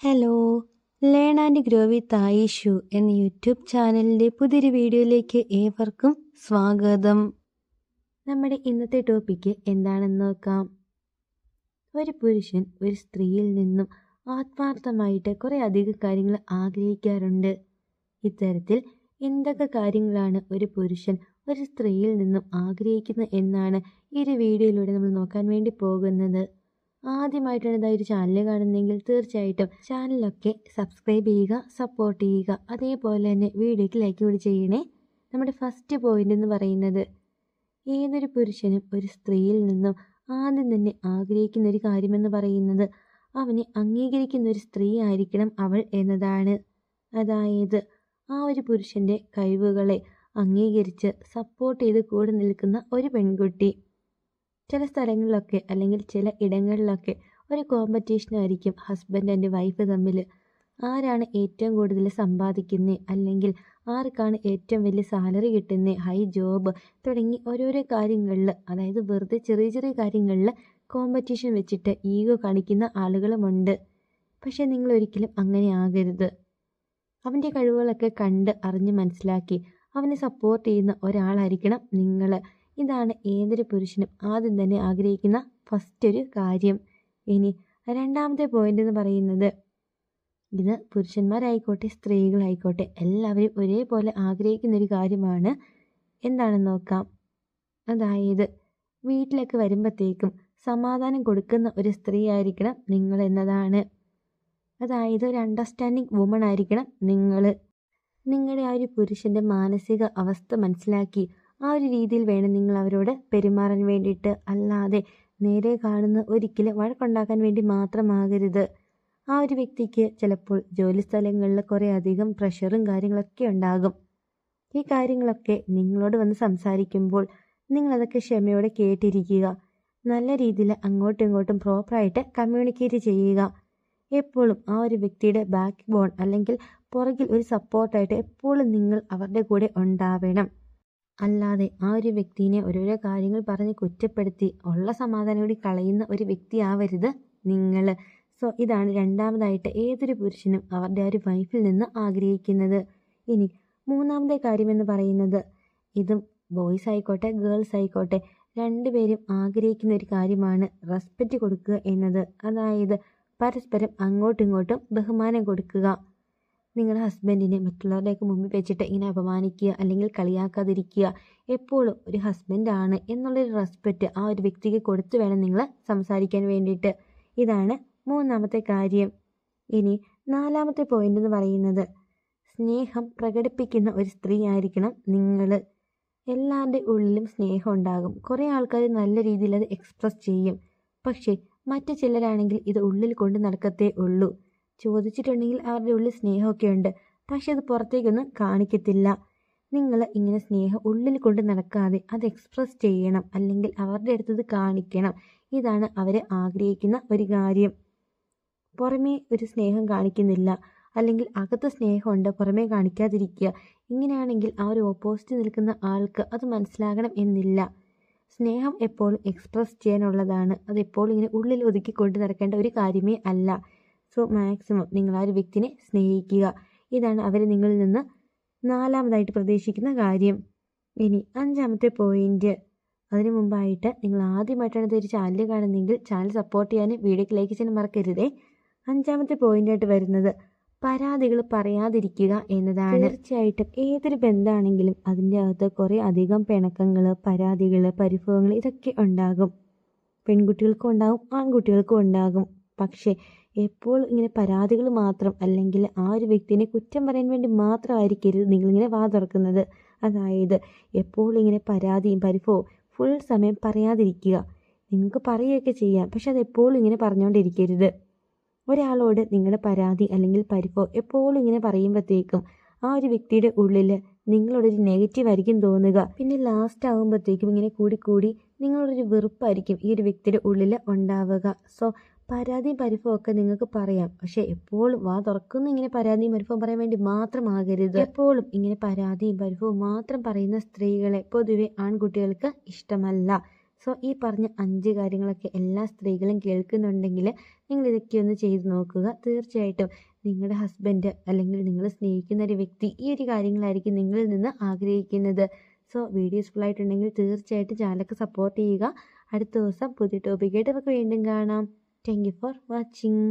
Hello, learn and grow with Ayishu എന്ന YouTube ചാനലിൻ്റെ പുതിയൊരു വീഡിയോയിലേക്ക് ഏവർക്കും സ്വാഗതം. നമ്മുടെ ഇന്നത്തെ ടോപ്പിക്ക് എന്താണെന്ന് നോക്കാം. ഒരു പുരുഷൻ ഒരു സ്ത്രീയിൽ നിന്നും ആത്മാർത്ഥമായിട്ട് കുറേ അധികം കാര്യങ്ങൾ ആഗ്രഹിക്കാറുണ്ട്. ഇത്തരത്തിൽ എന്തൊക്കെ കാര്യങ്ങളാണ് ഒരു പുരുഷൻ ഒരു സ്ത്രീയിൽ നിന്നും ആഗ്രഹിക്കുന്നത് എന്നാണ് ഈ ഒരു വീഡിയോയിലൂടെ നമ്മൾ നോക്കാൻ വേണ്ടി പോകുന്നത്. ആദ്യമായിട്ടാണ് ഇതായൊരു ചാനൽ കാണുന്നതെങ്കിൽ തീർച്ചയായിട്ടും ചാനലൊക്കെ സബ്സ്ക്രൈബ് ചെയ്യുക, സപ്പോർട്ട് ചെയ്യുക. അതേപോലെ തന്നെ വീഡിയോയ്ക്ക് ലൈക്ക് കൂടി ചെയ്യണേ. നമ്മുടെ ഫസ്റ്റ് പോയിന്റ് എന്ന് പറയുന്നത്, ഏതൊരു പുരുഷനും ഒരു സ്ത്രീയിൽ നിന്നും ആദ്യം തന്നെ ആഗ്രഹിക്കുന്ന ഒരു കാര്യമെന്ന് പറയുന്നത് അവനെ അംഗീകരിക്കുന്ന ഒരു സ്ത്രീ ആയിരിക്കണം അവൾ എന്നതാണ്. അതായത് ആ ഒരു പുരുഷൻ്റെ കഴിവുകളെ അംഗീകരിച്ച് സപ്പോർട്ട് ചെയ്ത് കൂടെ നിൽക്കുന്ന ഒരു പെൺകുട്ടി. ചില സ്ഥലങ്ങളിലൊക്കെ അല്ലെങ്കിൽ ചില ഇടങ്ങളിലൊക്കെ ഒരു കോമ്പറ്റീഷൻ ആയിരിക്കും ഹസ്ബൻഡ് ആൻഡ് വൈഫ് തമ്മിൽ. ആരാണ് ഏറ്റവും കൂടുതൽ സമ്പാദിക്കുന്നത്, അല്ലെങ്കിൽ ആർക്കാണ് ഏറ്റവും വലിയ സാലറി കിട്ടുന്നത്, ഹൈ ജോബ് തുടങ്ങി ഓരോരോ കാര്യങ്ങളിൽ, അതായത് വെറുതെ ചെറിയ ചെറിയ കാര്യങ്ങളിൽ കോമ്പറ്റീഷൻ വെച്ചിട്ട് ഈഗോ കാണിക്കുന്ന ആളുകളുമുണ്ട്. പക്ഷേ നിങ്ങൾ ഒരിക്കലും അങ്ങനെ ആകരുത്. അവൻ്റെ കഴിവുകളൊക്കെ കണ്ട് അറിഞ്ഞ് മനസ്സിലാക്കി അവനെ സപ്പോർട്ട് ചെയ്യുന്ന ഒരാളായിരിക്കണം നിങ്ങൾ. ഇതാണ് ഏതൊരു പുരുഷനും ആദ്യം തന്നെ ആഗ്രഹിക്കുന്ന ഫസ്റ്റ് ഒരു കാര്യം. ഇനി രണ്ടാമത്തെ പോയിന്റ് എന്ന് പറയുന്നത്, ഇത് പുരുഷന്മാരായിക്കോട്ടെ സ്ത്രീകളായിക്കോട്ടെ എല്ലാവരും ഒരേപോലെ ആഗ്രഹിക്കുന്ന ഒരു കാര്യമാണ്. എന്താണെന്ന് നോക്കാം. അതായത് വീട്ടിലേക്ക് വരുമ്പോഴത്തേക്കും സമാധാനം കൊടുക്കുന്ന ഒരു സ്ത്രീ ആയിരിക്കണം നിങ്ങൾ എന്നതാണ്. അതായത് ഒരു അണ്ടർസ്റ്റാൻഡിങ് വുമൺ ആയിരിക്കണം നിങ്ങൾ. നിങ്ങളുടെ ആ ഒരു പുരുഷൻ്റെ മാനസിക അവസ്ഥ മനസ്സിലാക്കി ആ ഒരു രീതിയിൽ വേണം നിങ്ങൾ അവരോട് പെരുമാറാൻ വേണ്ടിയിട്ട്. അല്ലാതെ നേരെ കാണുന്ന ഒരിക്കലും വഴക്കുണ്ടാക്കാൻ വേണ്ടി മാത്രമാകരുത്. ആ ഒരു വ്യക്തിക്ക് ചിലപ്പോൾ ജോലി സ്ഥലങ്ങളിൽ കുറേ അധികം പ്രഷറും കാര്യങ്ങളൊക്കെ ഉണ്ടാകും. ഈ കാര്യങ്ങളൊക്കെ നിങ്ങളോട് വന്ന് സംസാരിക്കുമ്പോൾ നിങ്ങളതൊക്കെ ക്ഷമയോടെ കേട്ടിരിക്കുക. നല്ല രീതിയിൽ അങ്ങോട്ടും ഇങ്ങോട്ടും പ്രോപ്പറായിട്ട് കമ്മ്യൂണിക്കേറ്റ് ചെയ്യുക. എപ്പോഴും ആ ഒരു വ്യക്തിയുടെ ബാക്ക് ബോൺ അല്ലെങ്കിൽ പുറകിൽ ഒരു സപ്പോർട്ടായിട്ട് എപ്പോഴും നിങ്ങൾ അവരുടെ കൂടെ ഉണ്ടാവണം. അല്ലാതെ ആ ഒരു വ്യക്തിനെ ഓരോരോ കാര്യങ്ങൾ പറഞ്ഞ് കുറ്റപ്പെടുത്തി ഉള്ള സമാധാനം കൂടി കളയുന്ന ഒരു വ്യക്തി ആവരുത് നിങ്ങൾ. സോ ഇതാണ് രണ്ടാമതായിട്ട് ഏതൊരു പുരുഷനും അവരുടെ ആ ഒരു വൈഫിൽ നിന്ന് ആഗ്രഹിക്കുന്നത്. ഇനി മൂന്നാമത്തെ കാര്യമെന്ന് പറയുന്നത്, ഇതും ബോയ്സ് ആയിക്കോട്ടെ ഗേൾസ് ആയിക്കോട്ടെ രണ്ടുപേരും ആഗ്രഹിക്കുന്ന ഒരു കാര്യമാണ് റെസ്പെക്റ്റ് കൊടുക്കുക എന്നത്. അതായത് പരസ്പരം അങ്ങോട്ടും ഇങ്ങോട്ടും ബഹുമാനം കൊടുക്കുക. നിങ്ങളുടെ ഹസ്ബൻഡിനെ മറ്റുള്ളവരുടെയൊക്കെ മുമ്പിൽ വെച്ചിട്ട് ഇങ്ങനെ അപമാനിക്കുക അല്ലെങ്കിൽ കളിയാക്കാതിരിക്കുക. എപ്പോഴും ഒരു ഹസ്ബൻഡാണ് എന്നുള്ളൊരു റെസ്പെക്റ്റ് ആ ഒരു വ്യക്തിക്ക് കൊടുത്തു വേണം നിങ്ങൾ സംസാരിക്കാൻ വേണ്ടിയിട്ട്. ഇതാണ് മൂന്നാമത്തെ കാര്യം. ഇനി നാലാമത്തെ പോയിന്റ് എന്ന് പറയുന്നത്, സ്നേഹം പ്രകടിപ്പിക്കുന്ന ഒരു സ്ത്രീ ആയിരിക്കണം നിങ്ങൾ. എല്ലാവരുടെ ഉള്ളിലും സ്നേഹം ഉണ്ടാകും. കുറേ ആൾക്കാർ നല്ല രീതിയിൽ അത് എക്സ്പ്രസ് ചെയ്യും. പക്ഷേ മറ്റു ചിലരാണെങ്കിൽ ഇത് ഉള്ളിൽ കൊണ്ട് നടക്കത്തേ ഉള്ളൂ. ചോദിച്ചിട്ടുണ്ടെങ്കിൽ അവരുടെ ഉള്ളിൽ സ്നേഹമൊക്കെ ഉണ്ട്, പക്ഷെ അത് പുറത്തേക്കൊന്നും കാണിക്കത്തില്ല. നിങ്ങൾ ഇങ്ങനെ സ്നേഹം ഉള്ളിൽ കൊണ്ട് നടക്കാതെ അത് എക്സ്പ്രസ് ചെയ്യണം, അല്ലെങ്കിൽ അവരുടെ അടുത്തത് കാണിക്കണം. ഇതാണ് അവർ ആഗ്രഹിക്കുന്ന ഒരു കാര്യം. പുറമേ ഒരു സ്നേഹം കാണിക്കുന്നില്ല, അല്ലെങ്കിൽ അകത്ത് സ്നേഹമുണ്ട് പുറമേ കാണിക്കാതിരിക്കുക. ഇങ്ങനെയാണെങ്കിൽ ആ ഒരു ഓപ്പോസിറ്റ് നിൽക്കുന്ന ആൾക്ക് അത് മനസ്സിലാകണം എന്നില്ല. സ്നേഹം എപ്പോഴും എക്സ്പ്രസ് ചെയ്യാനുള്ളതാണ്. അതെപ്പോഴും ഇങ്ങനെ ഉള്ളിൽ ഒതുക്കിക്കൊണ്ട് നടക്കേണ്ട ഒരു കാര്യമേ അല്ല. സോ മാക്സിമം നിങ്ങൾ ആ ഒരു വ്യക്തിനെ സ്നേഹിക്കുക. ഇതാണ് അവർ നിങ്ങളിൽ നിന്ന് നാലാമതായിട്ട് പ്രതീക്ഷിക്കുന്ന കാര്യം. ഇനി അഞ്ചാമത്തെ പോയിന്റ്. അതിനു മുമ്പായിട്ട് നിങ്ങൾ ആദ്യമായിട്ടാണ് ഇതൊരു ചാനൽ കാണുന്നതെങ്കിൽ ചാനൽ സപ്പോർട്ട് ചെയ്യാനും വീഡിയോക്ക് ലൈക്ക് ചെയ്യാൻ മറക്കരുതേ. അഞ്ചാമത്തെ പോയിന്റായിട്ട് വരുന്നത്, പരാതികൾ പറയാതിരിക്കുക എന്നതാണ്. തീർച്ചയായിട്ടും ഏതൊരു ബന്ധമാണെങ്കിലും അതിൻ്റെ അകത്ത് കുറേ അധികം പിണക്കങ്ങൾ, പരാതികൾ, പരിഭവങ്ങൾ ഇതൊക്കെ ഉണ്ടാകും. പെൺകുട്ടികൾക്കും ഉണ്ടാകും, ആൺകുട്ടികൾക്കും ഉണ്ടാകും. പക്ഷേ എപ്പോൾ ഇങ്ങനെ പരാതികൾ മാത്രം, അല്ലെങ്കിൽ ആ ഒരു വ്യക്തിനെ കുറ്റം പറയാൻ വേണ്ടി മാത്രമായിരിക്കരുത് നിങ്ങളിങ്ങനെ വാ തുറക്കുന്നത്. അതായത് എപ്പോഴും ഇങ്ങനെ പരാതിയും പരിഭവവും ഫുൾ സമയം പറയാതിരിക്കുക. നിങ്ങൾക്ക് പറയുകയൊക്കെ ചെയ്യാം, പക്ഷെ അത് എപ്പോഴും ഇങ്ങനെ പറഞ്ഞുകൊണ്ടിരിക്കരുത്. ഒരാളോട് നിങ്ങളുടെ പരാതി അല്ലെങ്കിൽ പരിഭവം എപ്പോഴും ഇങ്ങനെ പറയുമ്പോഴത്തേക്കും ആ ഒരു വ്യക്തിയുടെ ഉള്ളിൽ നിങ്ങളോടൊരു നെഗറ്റീവ് ആയിരിക്കും തോന്നുക. പിന്നെ ലാസ്റ്റ് ആകുമ്പോഴത്തേക്കും ഇങ്ങനെ കൂടി നിങ്ങളോടൊരു വെറുപ്പായിരിക്കും ഈ ഒരു വ്യക്തിയുടെ ഉള്ളിൽ ഉണ്ടാവുക. സോ പരാതിയും പരിഭവം ഒക്കെ നിങ്ങൾക്ക് പറയാം, പക്ഷെ എപ്പോഴും വാ തുറക്കുന്ന ഇങ്ങനെ പരാതിയും പരിഭവം പറയാൻ വേണ്ടി മാത്രമാകരുത്. എപ്പോഴും ഇങ്ങനെ പരാതിയും പരിഭവവും മാത്രം പറയുന്ന സ്ത്രീകളെ പൊതുവെ ആൺകുട്ടികൾക്ക് ഇഷ്ടമല്ല. സോ ഈ പറഞ്ഞ 5 കാര്യങ്ങളൊക്കെ എല്ലാ സ്ത്രീകളും കേൾക്കുന്നുണ്ടെങ്കിൽ നിങ്ങൾ ഇതൊക്കെ ഒന്ന് ചെയ്ത് നോക്കുക. തീർച്ചയായിട്ടും നിങ്ങളുടെ ഹസ്ബൻഡ് അല്ലെങ്കിൽ നിങ്ങൾ സ്നേഹിക്കുന്ന ഒരു വ്യക്തി ഈ ഒരു കാര്യങ്ങളായിരിക്കും നിങ്ങളിൽ നിന്ന് ആഗ്രഹിക്കുന്നത്. സോ വീഡിയോ യൂസ്ഫുൾ ആയിട്ടുണ്ടെങ്കിൽ തീർച്ചയായിട്ടും ചാനലൊക്കെ സപ്പോർട്ട് ചെയ്യുക. അടുത്ത ദിവസം പുതിയ ടോപ്പിക്കായിട്ട് നമുക്ക് വീണ്ടും കാണാം. Thank you for watching.